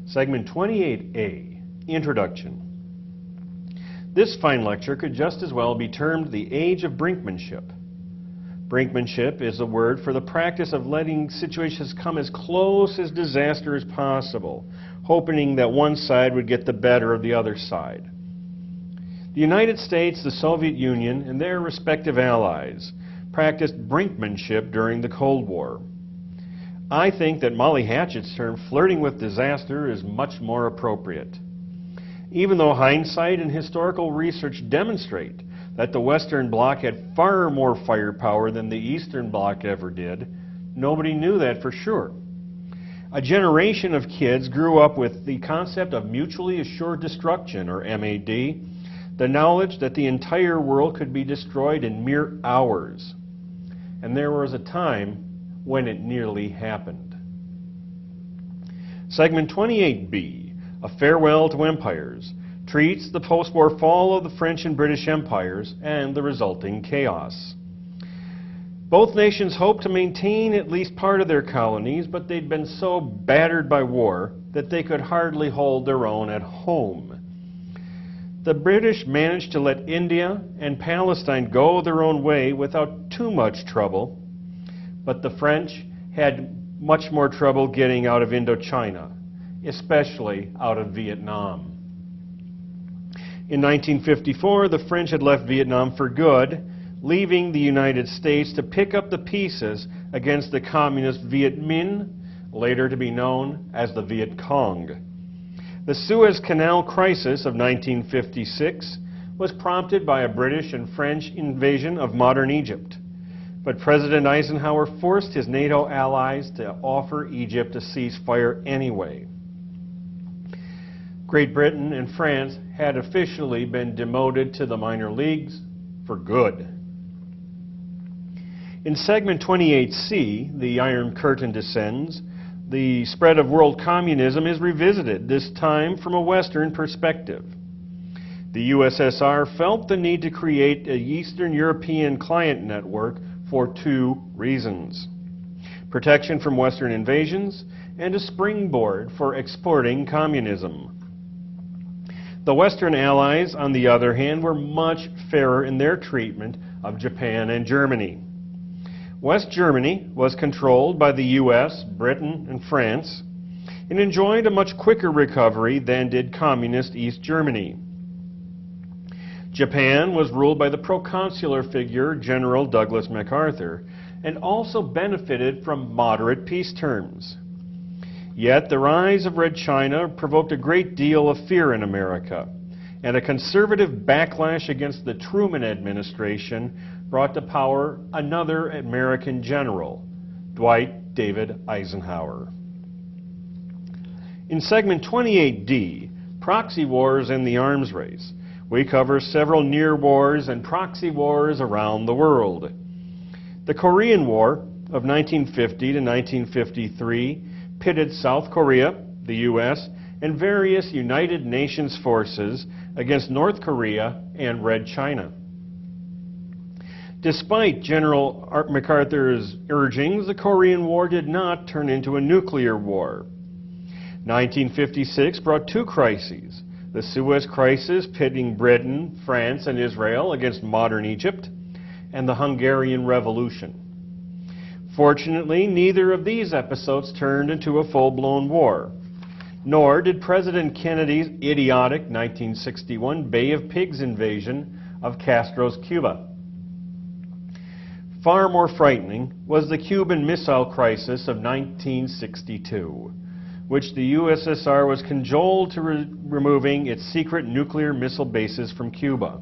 Segment 28A, Introduction. This fine lecture could just as well be termed the age of brinkmanship. Brinkmanship is a word for the practice of letting situations come as close as disaster as possible, hoping that one side would get the better of the other side. The United States, the Soviet Union, and their respective allies practiced brinkmanship during the Cold War. I think that Molly Hatchett's term, flirting with disaster, is much more appropriate. Even though hindsight and historical research demonstrate that the Western Bloc had far more firepower than the Eastern Bloc ever did, nobody knew that for sure. A generation of kids grew up with the concept of mutually assured destruction, or MAD, the knowledge that the entire world could be destroyed in mere hours. And there was a time when it nearly happened. Segment 28B, A Farewell to Empires, treats the post-war fall of the French and British empires and the resulting chaos. Both nations hoped to maintain at least part of their colonies, but they'd been so battered by war that they could hardly hold their own at home. The British managed to let India and Palestine go their own way without too much trouble, but the French had much more trouble getting out of Indochina, especially out of Vietnam. In 1954, the French had left Vietnam for good, leaving the United States to pick up the pieces against the communist Viet Minh, later to be known as the Viet Cong. The Suez Canal crisis of 1956 was prompted by a British and French invasion of modern Egypt. But President Eisenhower forced his NATO allies to offer Egypt a ceasefire anyway. Great Britain and France had officially been demoted to the minor leagues for good. In segment 28C, the Iron Curtain descends. The spread of world communism is revisited, this time from a Western perspective. The USSR felt the need to create an Eastern European client network for two reasons: protection from Western invasions and a springboard for exporting communism. The Western allies, on the other hand, were much fairer in their treatment of Japan and Germany. West Germany was controlled by the US, Britain, and France, and enjoyed a much quicker recovery than did communist East Germany. Japan was ruled by the proconsular figure General Douglas MacArthur, and also benefited from moderate peace terms. Yet the rise of Red China provoked a great deal of fear in America, and a conservative backlash against the Truman administration brought to power another American general, Dwight David Eisenhower. In segment 28D, Proxy Wars and the Arms Race, we cover several near wars and proxy wars around the world. The Korean War of 1950 to 1953 pitted South Korea, the US, and various United Nations forces against North Korea and Red China. Despite General MacArthur's urgings, the Korean War did not turn into a nuclear war. 1956 brought two crises: the Suez Crisis pitting Britain, France, and Israel against modern Egypt, and the Hungarian Revolution. Fortunately, neither of these episodes turned into a full-blown war, nor did President Kennedy's idiotic 1961 Bay of Pigs invasion of Castro's Cuba. Far more frightening was the Cuban Missile Crisis of 1962, which the USSR was cajoled to removing its secret nuclear missile bases from Cuba.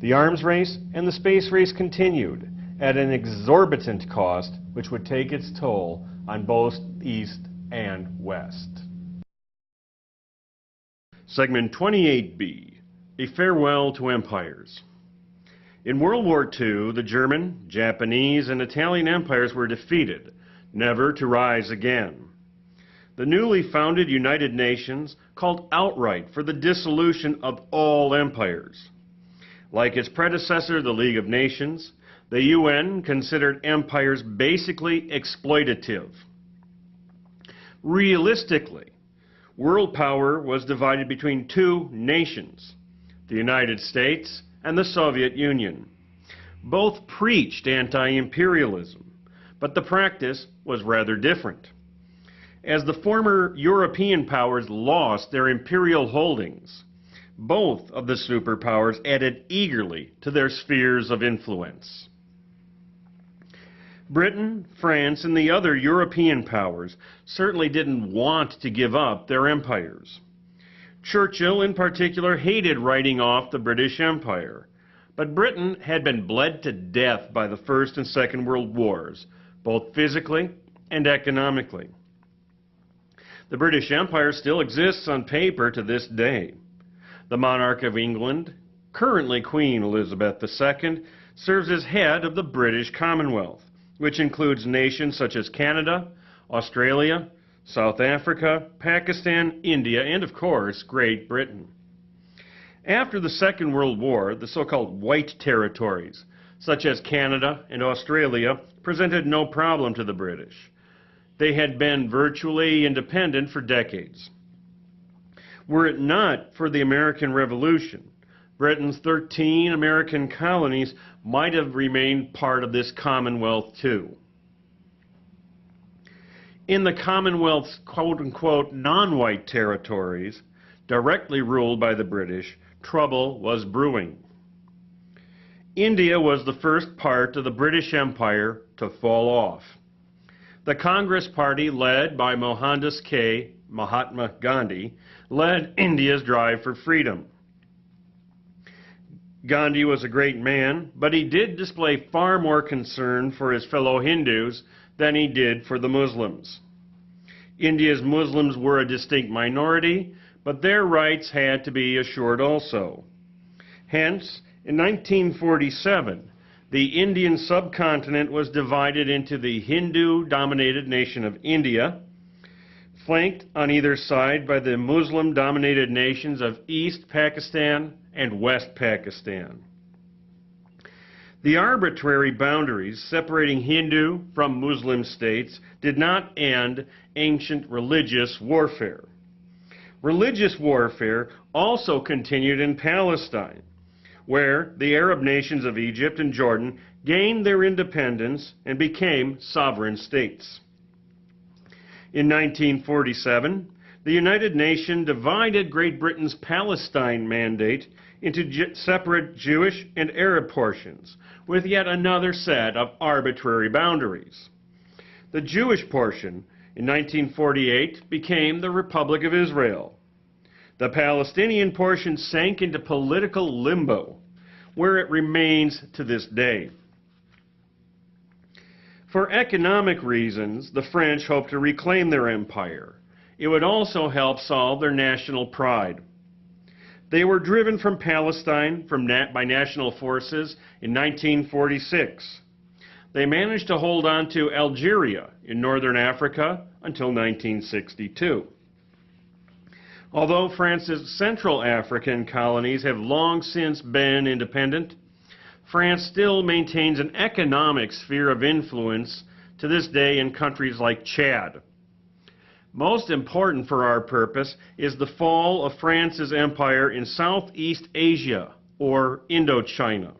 The arms race and the space race continued at an exorbitant cost, which would take its toll on both East and West. Segment 28B, A Farewell to Empires. In World War II, the German, Japanese, and Italian empires were defeated, never to rise again. The newly founded United Nations called outright for the dissolution of all empires. Like its predecessor, the League of Nations, the UN considered empires basically exploitative. Realistically, world power was divided between two nations, the United States and the Soviet Union. Both preached anti-imperialism, but the practice was rather different. As the former European powers lost their imperial holdings, both of the superpowers added eagerly to their spheres of influence. Britain, France, and the other European powers certainly didn't want to give up their empires. Churchill, in particular, hated writing off the British Empire, but Britain had been bled to death by the First and Second World Wars, both physically and economically. The British Empire still exists on paper to this day. The monarch of England, currently Queen Elizabeth II, serves as head of the British Commonwealth, which includes nations such as Canada, Australia, South Africa, Pakistan, India, and of course, Great Britain. After the Second World War, the so-called White Territories, such as Canada and Australia, presented no problem to the British. They had been virtually independent for decades. Were it not for the American Revolution, Britain's 13 American colonies might have remained part of this Commonwealth too. In the Commonwealth's quote-unquote non-white territories, directly ruled by the British, trouble was brewing. India was the first part of the British Empire to fall off. The Congress Party, led by Mohandas K. Mahatma Gandhi, led India's drive for freedom. Gandhi was a great man, but he did display far more concern for his fellow Hindus than he did for the Muslims. India's Muslims were a distinct minority, but their rights had to be assured also. Hence, in 1947, the Indian subcontinent was divided into the Hindu-dominated nation of India, flanked on either side by the Muslim-dominated nations of East Pakistan and West Pakistan. The arbitrary boundaries separating Hindu from Muslim states did not end ancient religious warfare. Religious warfare also continued in Palestine, where the Arab nations of Egypt and Jordan gained their independence and became sovereign states. In 1947, the United Nations divided Great Britain's Palestine mandate into separate Jewish and Arab portions, with yet another set of arbitrary boundaries. The Jewish portion in 1948 became the Republic of Israel. The Palestinian portion sank into political limbo, where it remains to this day. For economic reasons, the French hoped to reclaim their empire. It would also help solve their national pride. They were driven from Palestine by national forces in 1946. They managed to hold on to Algeria in northern Africa until 1962. Although France's Central African colonies have long since been independent, France still maintains an economic sphere of influence to this day in countries like Chad. Most important for our purpose is the fall of France's empire in Southeast Asia, or Indochina.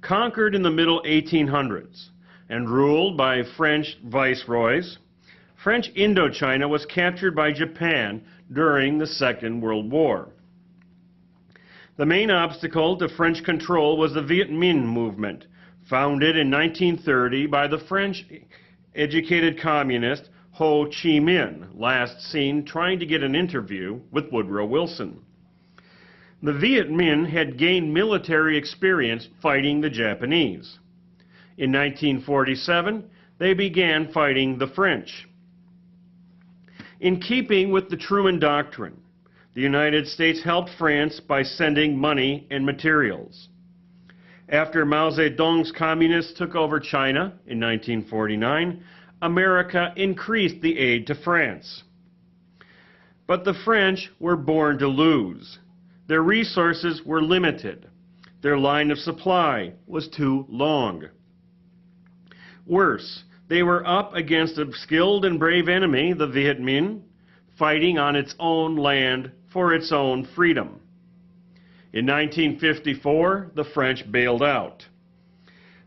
Conquered in the middle 1800s and ruled by French viceroys, French Indochina was captured by Japan during the Second World War. The main obstacle to French control was the Viet Minh movement, founded in 1930 by the French-educated communist Ho Chi Minh, last seen trying to get an interview with Woodrow Wilson. The Viet Minh had gained military experience fighting the Japanese. In 1947, they began fighting the French. In keeping with the Truman Doctrine, the United States helped France by sending money and materials. After Mao Zedong's communists took over China in 1949, America increased the aid to France. But the French were born to lose. Their resources were limited. Their line of supply was too long. Worse, they were up against a skilled and brave enemy, the Viet Minh, fighting on its own land for its own freedom. In 1954, the French bailed out.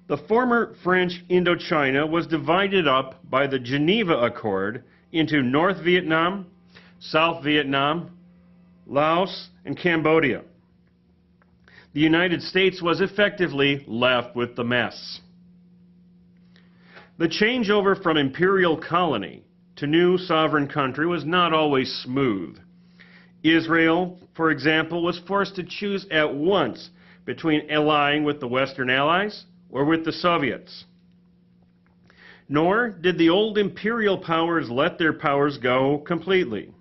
The former French Indochina was divided up by the Geneva Accord into North Vietnam, South Vietnam, Laos, and Cambodia. The United States was effectively left with the mess. The changeover from imperial colony to new sovereign country was not always smooth. Israel, for example, was forced to choose at once between allying with the Western Allies or with the Soviets. Nor did the old imperial powers let their powers go completely.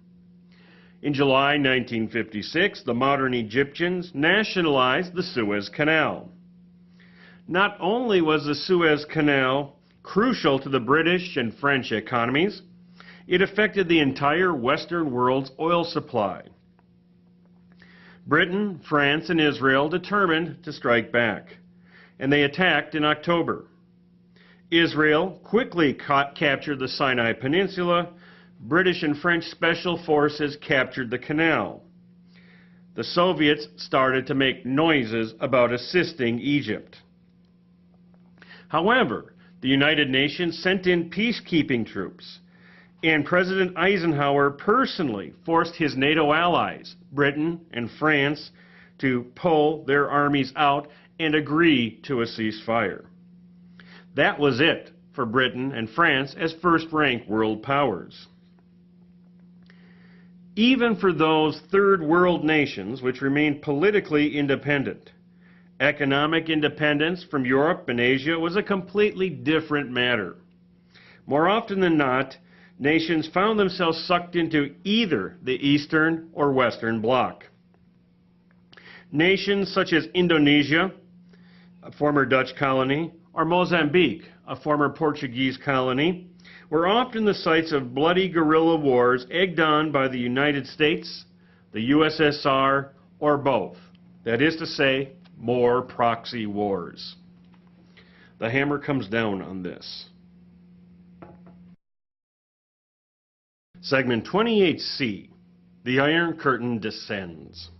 In July 1956, the modern Egyptians nationalized the Suez Canal. Not only was the Suez Canal crucial to the British and French economies, it affected the entire Western world's oil supply. Britain, France, and Israel determined to strike back, and they attacked in October. Israel quickly captured the Sinai Peninsula. British and French special forces captured the canal. The Soviets started to make noises about assisting Egypt. However, the United Nations sent in peacekeeping troops, and President Eisenhower personally forced his NATO allies, Britain and France, to pull their armies out and agree to a ceasefire. That was it for Britain and France as first-rank world powers. Even for those third world nations which remained politically independent, economic independence from Europe and Asia was a completely different matter. More often than not, nations found themselves sucked into either the Eastern or Western Bloc. Nations such as Indonesia, a former Dutch colony, or Mozambique, a former Portuguese colony, were often the sites of bloody guerrilla wars egged on by the United States, the USSR, or both. That is to say, more proxy wars. The hammer comes down on this. Segment 28C, The Iron Curtain Descends.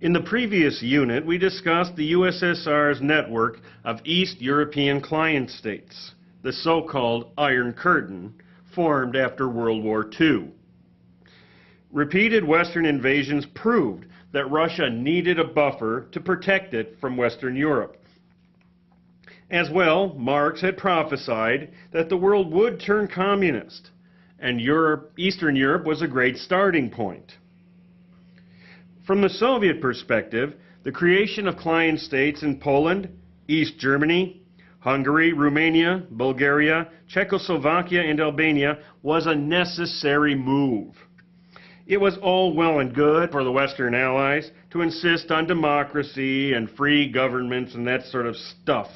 In the previous unit, we discussed the USSR's network of East European client states, the so-called Iron Curtain, formed after World War II. Repeated Western invasions proved that Russia needed a buffer to protect it from Western Europe. As well, Marx had prophesied that the world would turn communist, and Eastern Europe was a great starting point. From the Soviet perspective, the creation of client states in Poland, East Germany, Hungary, Romania, Bulgaria, Czechoslovakia, and Albania was a necessary move. It was all well and good for the Western Allies to insist on democracy and free governments and that sort of stuff.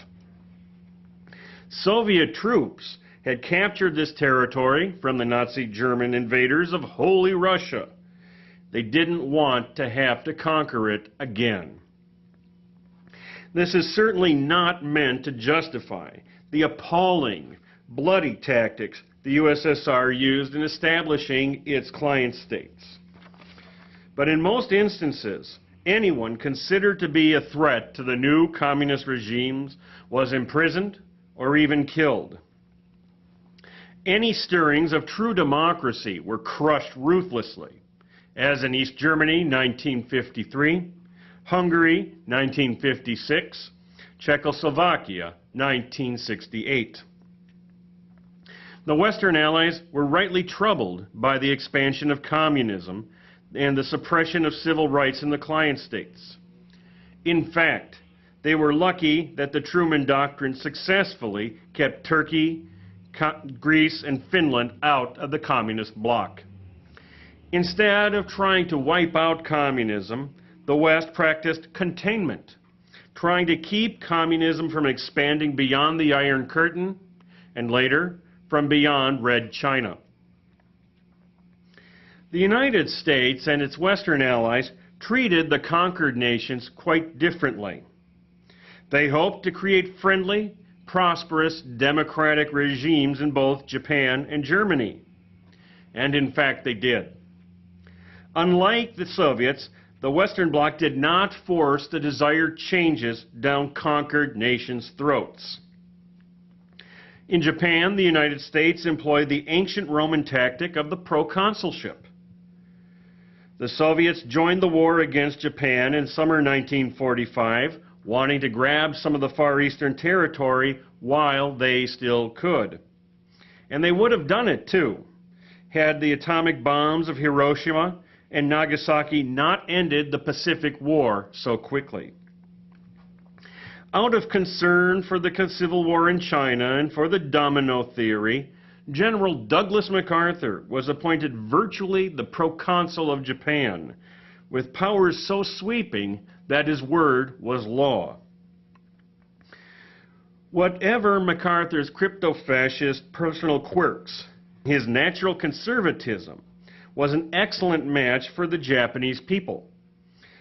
Soviet troops had captured this territory from the Nazi German invaders of Holy Russia. They didn't want to have to conquer it again. This is certainly not meant to justify the appalling, bloody tactics the USSR used in establishing its client states. But in most instances, anyone considered to be a threat to the new communist regimes was imprisoned or even killed. Any stirrings of true democracy were crushed ruthlessly, as in East Germany, 1953, Hungary, 1956, Czechoslovakia, 1968. The Western Allies were rightly troubled by the expansion of communism and the suppression of civil rights in the client states. In fact, they were lucky that the Truman Doctrine successfully kept Turkey, Greece, and Finland out of the communist bloc. Instead of trying to wipe out communism, the West practiced containment, trying to keep communism from expanding beyond the Iron Curtain, and later, from beyond Red China. The United States and its Western allies treated the conquered nations quite differently. They hoped to create friendly, prosperous, democratic regimes in both Japan and Germany. and in fact they did. Unlike the Soviets, the Western Bloc did not force the desired changes down conquered nations' throats. In Japan, the United States employed the ancient Roman tactic of the proconsulship. The Soviets joined the war against Japan in summer 1945, wanting to grab some of the Far Eastern territory while they still could. And they would have done it too, had the atomic bombs of Hiroshima and Nagasaki not ended the Pacific War so quickly. Out of concern for the Civil War in China and for the domino theory, General Douglas MacArthur was appointed virtually the proconsul of Japan, with powers so sweeping that his word was law. Whatever MacArthur's crypto-fascist personal quirks, his natural conservatism was an excellent match for the Japanese people.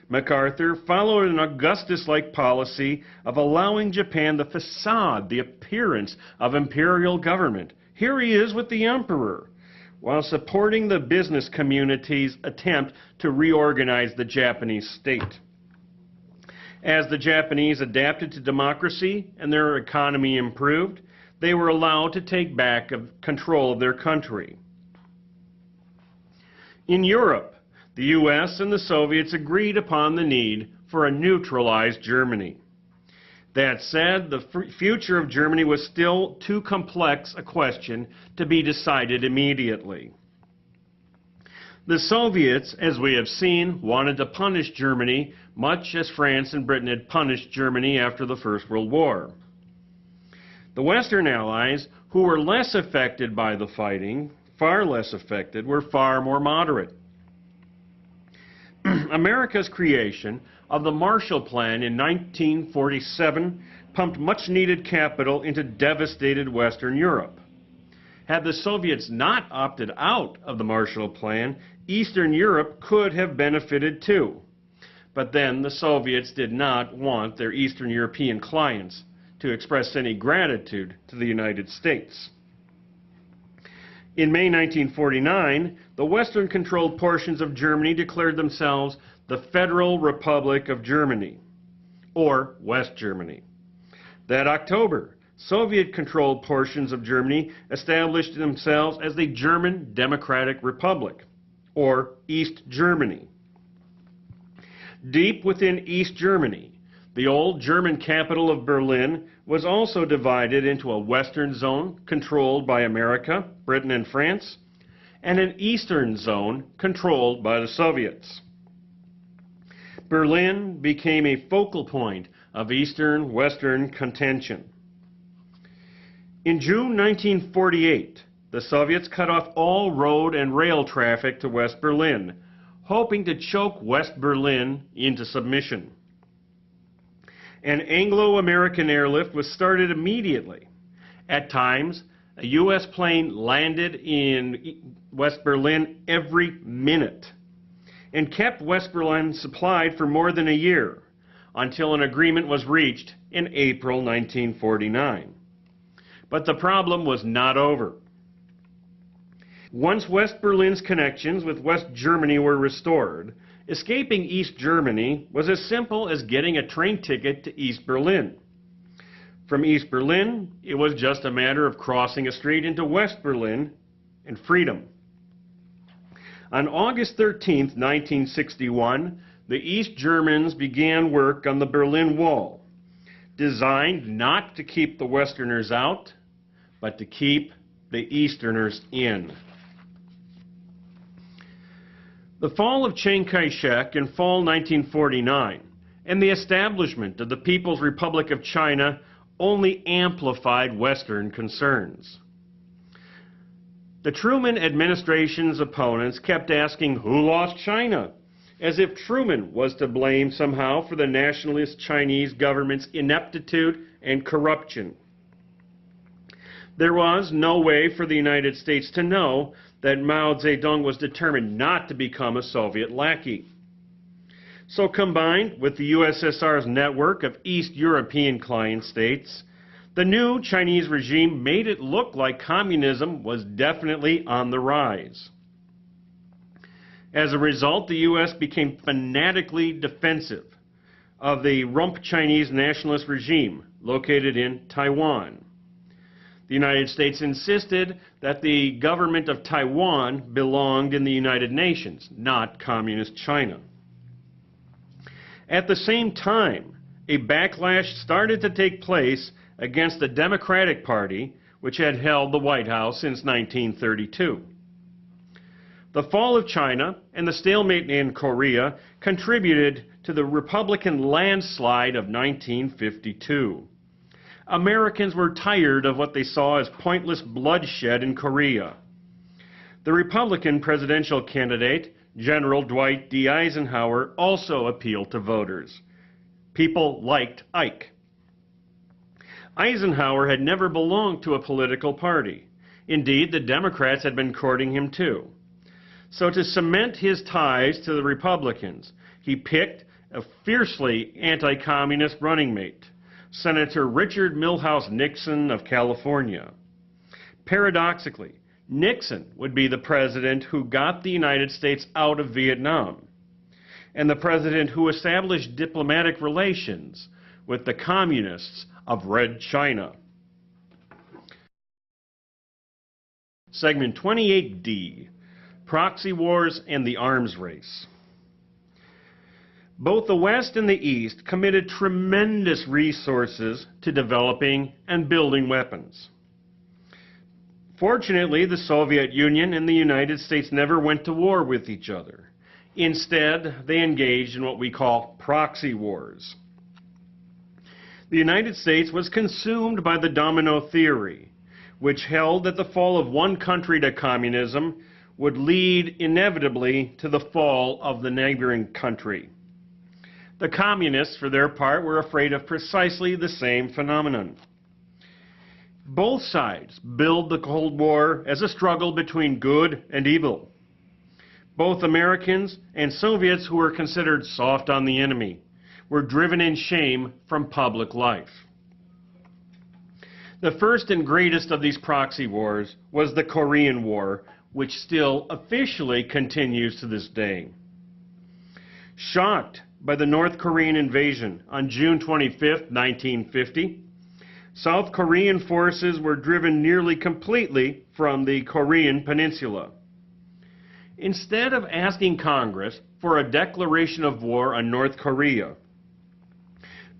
MacArthur followed an Augustus-like policy of allowing Japan the facade, the appearance of imperial government. Here he is with the emperor, while supporting the business community's attempt to reorganize the Japanese state. As the Japanese adapted to democracy and their economy improved, they were allowed to take back control of their country. In Europe, the US and the Soviets agreed upon the need for a neutralized Germany. That said, the future of Germany was still too complex a question to be decided immediately. The Soviets, as we have seen, wanted to punish Germany much as France and Britain had punished Germany after the First World War. The Western Allies, who were less affected by the fighting, far less affected, were far more moderate. America's creation of the Marshall Plan in 1947 pumped much-needed capital into devastated Western Europe. Had the Soviets not opted out of the Marshall Plan, Eastern Europe could have benefited too. But then the Soviets did not want their Eastern European clients to express any gratitude to the United States. In May 1949, the Western-controlled portions of Germany declared themselves the Federal Republic of Germany, or West Germany. That October, Soviet-controlled portions of Germany established themselves as the German Democratic Republic, or East Germany. Deep within East Germany, the old German capital of Berlin was also divided into a Western zone controlled by America, Britain, and France, and an Eastern zone controlled by the Soviets. Berlin became a focal point of Eastern-Western contention. In June 1948, the Soviets cut off all road and rail traffic to West Berlin, hoping to choke West Berlin into submission. An Anglo-American airlift was started immediately. At times, a U.S. plane landed in West Berlin every minute and kept West Berlin supplied for more than a year until an agreement was reached in April 1949. But the problem was not over. Once West Berlin's connections with West Germany were restored, escaping East Germany was as simple as getting a train ticket to East Berlin. From East Berlin, it was just a matter of crossing a street into West Berlin and freedom. On August 13, 1961, the East Germans began work on the Berlin Wall, designed not to keep the Westerners out, but to keep the Easterners in. The fall of Chiang Kai-shek in fall 1949 and the establishment of the People's Republic of China only amplified Western concerns. The Truman administration's opponents kept asking who lost China, as if Truman was to blame somehow for the nationalist Chinese government's ineptitude and corruption. There was no way for the United States to know that Mao Zedong was determined not to become a Soviet lackey. So combined with the USSR's network of East European client states, the new Chinese regime made it look like communism was definitely on the rise. As a result, the U.S. became fanatically defensive of the rump Chinese nationalist regime located in Taiwan. The United States insisted that the government of Taiwan belonged in the United Nations, not Communist China. At the same time, a backlash started to take place against the Democratic Party, which had held the White House since 1932. The fall of China and the stalemate in Korea contributed to the Republican landslide of 1952. Americans were tired of what they saw as pointless bloodshed in Korea. The Republican presidential candidate, General Dwight D. Eisenhower, also appealed to voters. People liked Ike. Eisenhower had never belonged to a political party. Indeed, the Democrats had been courting him too. So to cement his ties to the Republicans, he picked a fiercely anti-communist running mate, Senator Richard Milhous Nixon of California. Paradoxically, Nixon would be the president who got the United States out of Vietnam, and the president who established diplomatic relations with the communists of Red China. Segment 28D, Proxy Wars and the Arms Race. Both the West and the East committed tremendous resources to developing and building weapons. Fortunately, the Soviet Union and the United States never went to war with each other. Instead, they engaged in what we call proxy wars. The United States was consumed by the domino theory, which held that the fall of one country to communism would lead inevitably to the fall of the neighboring country. The communists, for their part, were afraid of precisely the same phenomenon. Both sides billed the Cold War as a struggle between good and evil. Both Americans and Soviets, who were considered soft on the enemy, were driven in shame from public life. The first and greatest of these proxy wars was the Korean War, which still officially continues to this day. Shocked by the North Korean invasion on June 25, 1950, South Korean forces were driven nearly completely from the Korean peninsula. Instead of asking Congress for a declaration of war on North Korea,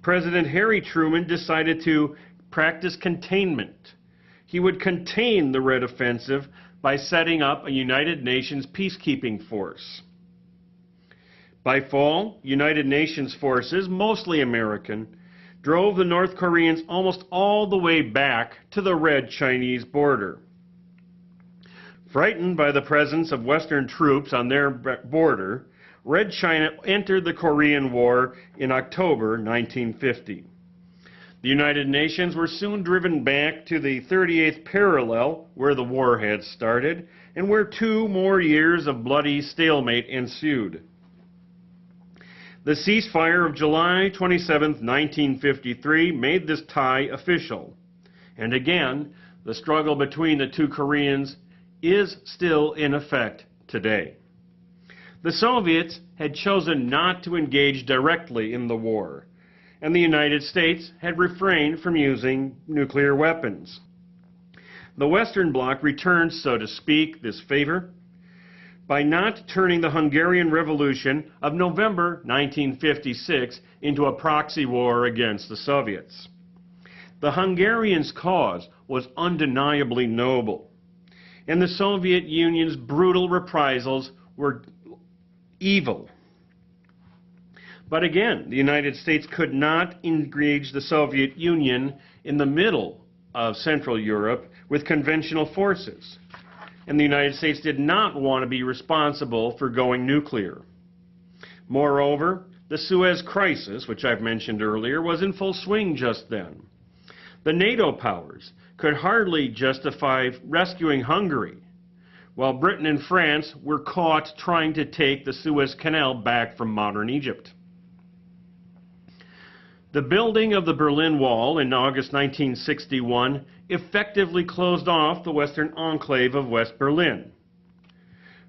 President Harry Truman decided to practice containment. He would contain the Red Offensive by setting up a United Nations peacekeeping force. By fall, United Nations forces, mostly American, drove the North Koreans almost all the way back to the Red Chinese border. Frightened by the presence of Western troops on their border, Red China entered the Korean War in October 1950. The United Nations were soon driven back to the 38th parallel, where the war had started, and where 2 more years of bloody stalemate ensued. The ceasefire of July 27, 1953, made this tie official. And again, the struggle between the two Koreans is still in effect today. The Soviets had chosen not to engage directly in the war, and the United States had refrained from using nuclear weapons. The Western Bloc returned, so to speak, this favor by not turning the Hungarian Revolution of November 1956 into a proxy war against the Soviets. The Hungarians' cause was undeniably noble, and the Soviet Union's brutal reprisals were evil. But again, the United States could not engage the Soviet Union in the middle of Central Europe with conventional forces. And the United States did not want to be responsible for going nuclear. Moreover, the Suez Crisis, which I've mentioned earlier, was in full swing just then. The NATO powers could hardly justify rescuing Hungary, while Britain and France were caught trying to take the Suez Canal back from modern Egypt. The building of the Berlin Wall in August 1961 effectively closed off the western enclave of West Berlin.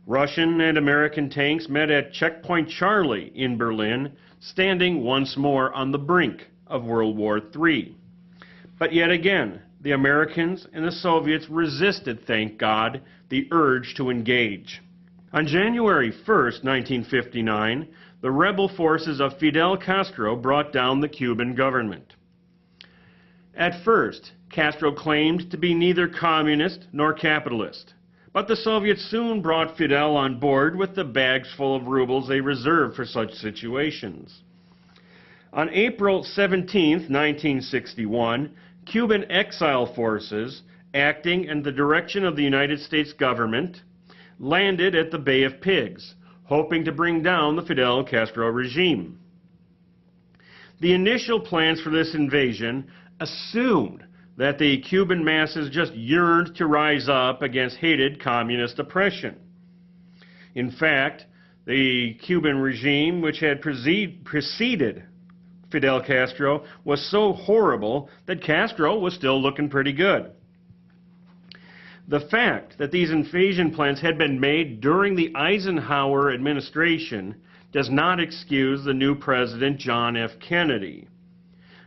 Russian and American tanks met at Checkpoint Charlie in Berlin, standing once more on the brink of World War III. But yet again, the Americans and the Soviets resisted, thank God, the urge to engage. On January 1st, 1959, the rebel forces of Fidel Castro brought down the Cuban government. At first, Castro claimed to be neither communist nor capitalist, but the Soviets soon brought Fidel on board with the bags full of rubles they reserved for such situations. On April 17, 1961, Cuban exile forces, acting in the direction of the United States government, landed at the Bay of Pigs, hoping to bring down the Fidel Castro regime. The initial plans for this invasion assumed that the Cuban masses just yearned to rise up against hated communist oppression. In fact, the Cuban regime, which had preceded Fidel Castro, was so horrible that Castro was still looking pretty good. The fact that these invasion plans had been made during the Eisenhower administration does not excuse the new president, John F. Kennedy.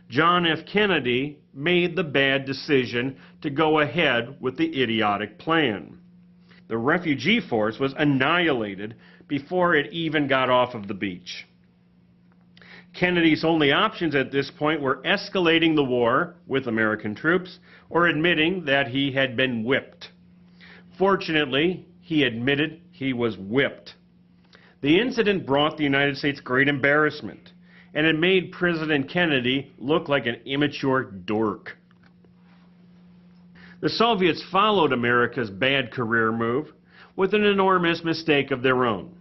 John F. Kennedy made the bad decision to go ahead with the idiotic plan. The refugee force was annihilated before it even got off of the beach. Kennedy's only options at this point were escalating the war with American troops or admitting that he had been whipped. Fortunately, he admitted he was whipped. The incident brought the United States great embarrassment, and it made President Kennedy look like an immature dork. The Soviets followed America's bad career move with an enormous mistake of their own.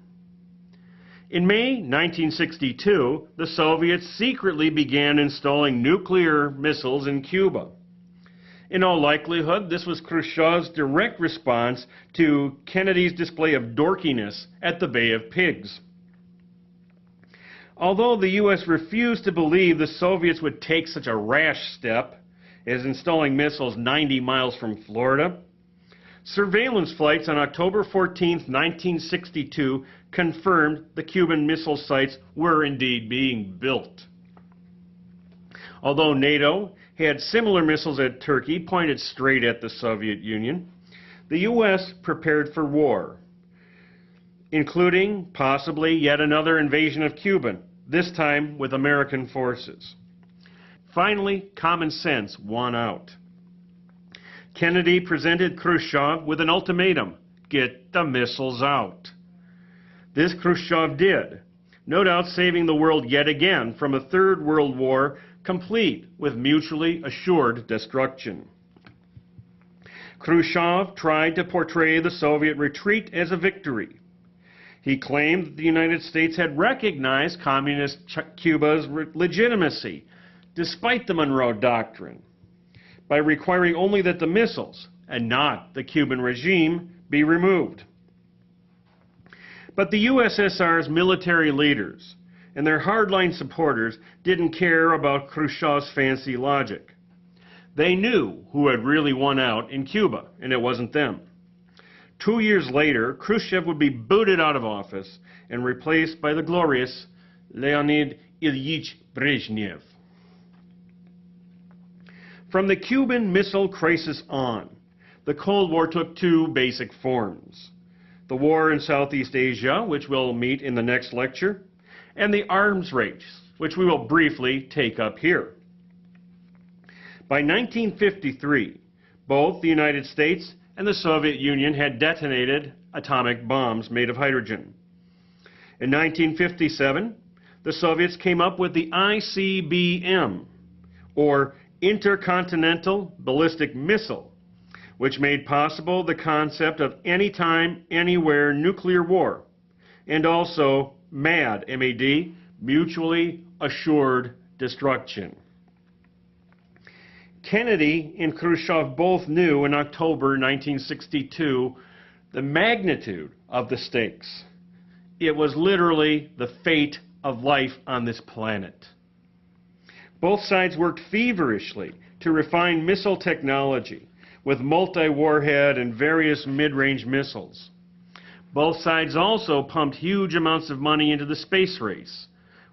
In May 1962, the Soviets secretly began installing nuclear missiles in Cuba. In all likelihood, this was Khrushchev's direct response to Kennedy's display of dorkiness at the Bay of Pigs. Although the U.S. refused to believe the Soviets would take such a rash step as installing missiles 90 miles from Florida, surveillance flights on October 14, 1962 confirmed the Cuban missile sites were indeed being built. Although NATO had similar missiles at Turkey pointed straight at the Soviet Union, the U.S. prepared for war, including possibly yet another invasion of Cuba, this time with American forces. Finally, common sense won out. Kennedy presented Khrushchev with an ultimatum: get the missiles out. This Khrushchev did, no doubt saving the world yet again from a third world war complete with mutually assured destruction. Khrushchev tried to portray the Soviet retreat as a victory. He claimed that the United States had recognized communist Cuba's legitimacy, despite the Monroe Doctrine, by requiring only that the missiles, and not the Cuban regime, be removed. But the USSR's military leaders and their hardline supporters didn't care about Khrushchev's fancy logic. They knew who had really won out in Cuba, and it wasn't them. 2 years later, Khrushchev would be booted out of office and replaced by the glorious Leonid Ilyich Brezhnev. From the Cuban Missile Crisis on, the Cold War took two basic forms: the war in Southeast Asia, which we'll meet in the next lecture, and the arms race, which we will briefly take up here. By 1953, both the United States and the Soviet Union had detonated atomic bombs made of hydrogen. In 1957, the Soviets came up with the ICBM, or Intercontinental Ballistic Missile, which made possible the concept of anytime, anywhere nuclear war, and also MAD, M-A-D, Mutually Assured Destruction. Kennedy and Khrushchev both knew in October 1962 the magnitude of the stakes. It was literally the fate of life on this planet. Both sides worked feverishly to refine missile technology with multi-warhead and various mid-range missiles. Both sides also pumped huge amounts of money into the space race,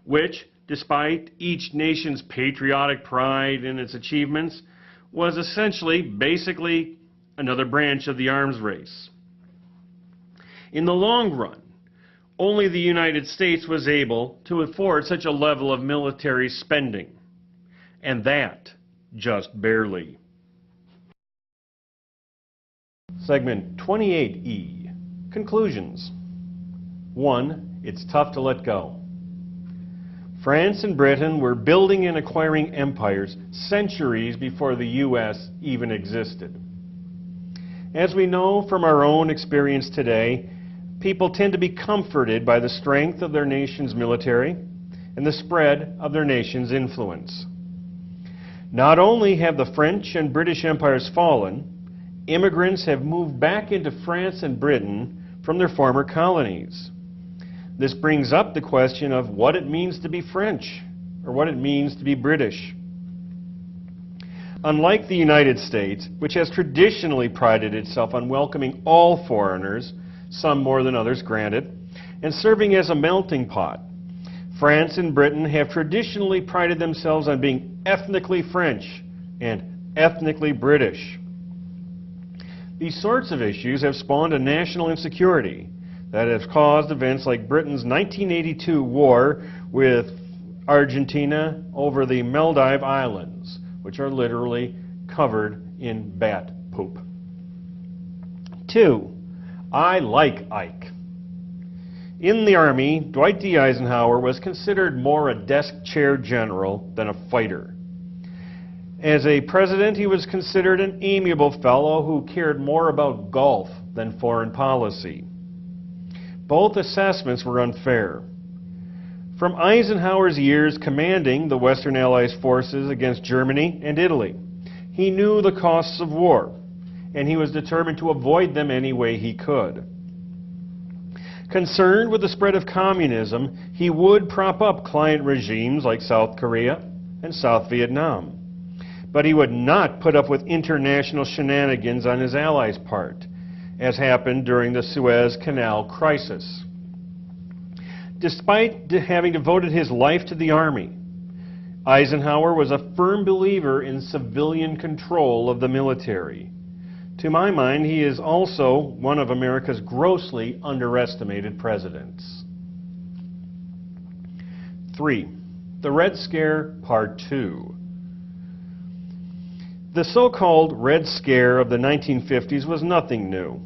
which, despite each nation's patriotic pride in its achievements, was essentially, basically, another branch of the arms race. In the long run, only the United States was able to afford such a level of military spending, and that just barely. Segment 28E. Conclusions. 1. It's tough to let go. France and Britain were building and acquiring empires centuries before the U.S. even existed. As we know from our own experience today, people tend to be comforted by the strength of their nation's military and the spread of their nation's influence. Not only have the French and British empires fallen, immigrants have moved back into France and Britain from their former colonies. This brings up the question of what it means to be French, or what it means to be British. Unlike the United States, which has traditionally prided itself on welcoming all foreigners, some more than others granted, and serving as a melting pot, France and Britain have traditionally prided themselves on being ethnically French and ethnically British. These sorts of issues have spawned a national insecurity that has caused events like Britain's 1982 war with Argentina over the Maldive Islands, which are literally covered in bat poop. 2. I like Ike. In the Army, Dwight D. Eisenhower was considered more a desk chair general than a fighter. As a president, he was considered an amiable fellow who cared more about golf than foreign policy. Both assessments were unfair. From Eisenhower's years commanding the Western Allies forces against Germany and Italy, he knew the costs of war, and he was determined to avoid them any way he could. Concerned with the spread of communism, he would prop up client regimes like South Korea and South Vietnam. But he would not put up with international shenanigans on his allies' part, as happened during the Suez Canal crisis. Despite having devoted his life to the Army, Eisenhower was a firm believer in civilian control of the military. To my mind, he is also one of America's grossly underestimated presidents. 3. The Red Scare, Part 2. The so-called Red Scare of the 1950s was nothing new.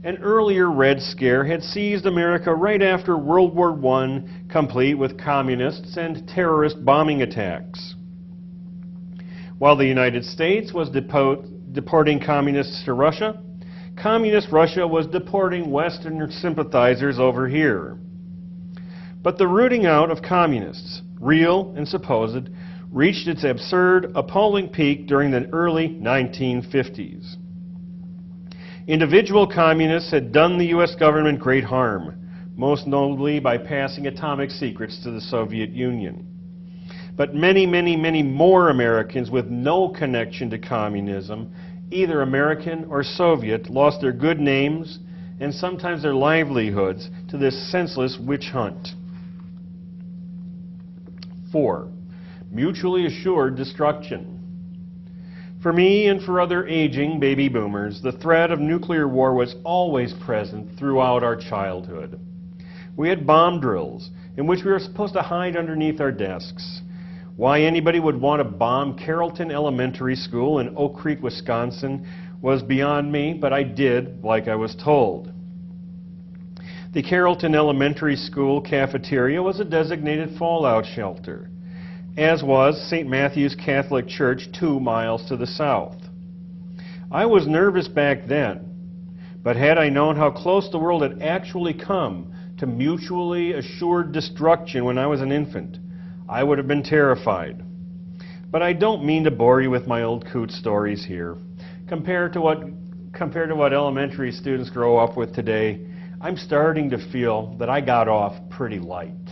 An earlier Red Scare had seized America right after World War I, complete with communists and terrorist bombing attacks. While the United States was deporting communists to Russia, Communist Russia was deporting Western sympathizers over here. But the rooting out of communists, real and supposed, reached its absurd, appalling peak during the early 1950s. Individual communists had done the U.S. government great harm, most notably by passing atomic secrets to the Soviet Union. But many, many, many more Americans with no connection to communism, either American or Soviet, lost their good names and sometimes their livelihoods to this senseless witch hunt. 4. Mutually assured destruction. For me and for other aging baby boomers, the threat of nuclear war was always present throughout our childhood. We had bomb drills in which we were supposed to hide underneath our desks. Why anybody would want to bomb Carrollton Elementary School in Oak Creek, Wisconsin was beyond me, but I did like I was told. The Carrollton Elementary School cafeteria was a designated fallout shelter, as was St. Matthew's Catholic Church 2 miles to the south. I was nervous back then, but had I known how close the world had actually come to mutually assured destruction when I was an infant, I would have been terrified. But I don't mean to bore you with my old coot stories here. Compared to what elementary students grow up with today, I'm starting to feel that I got off pretty light.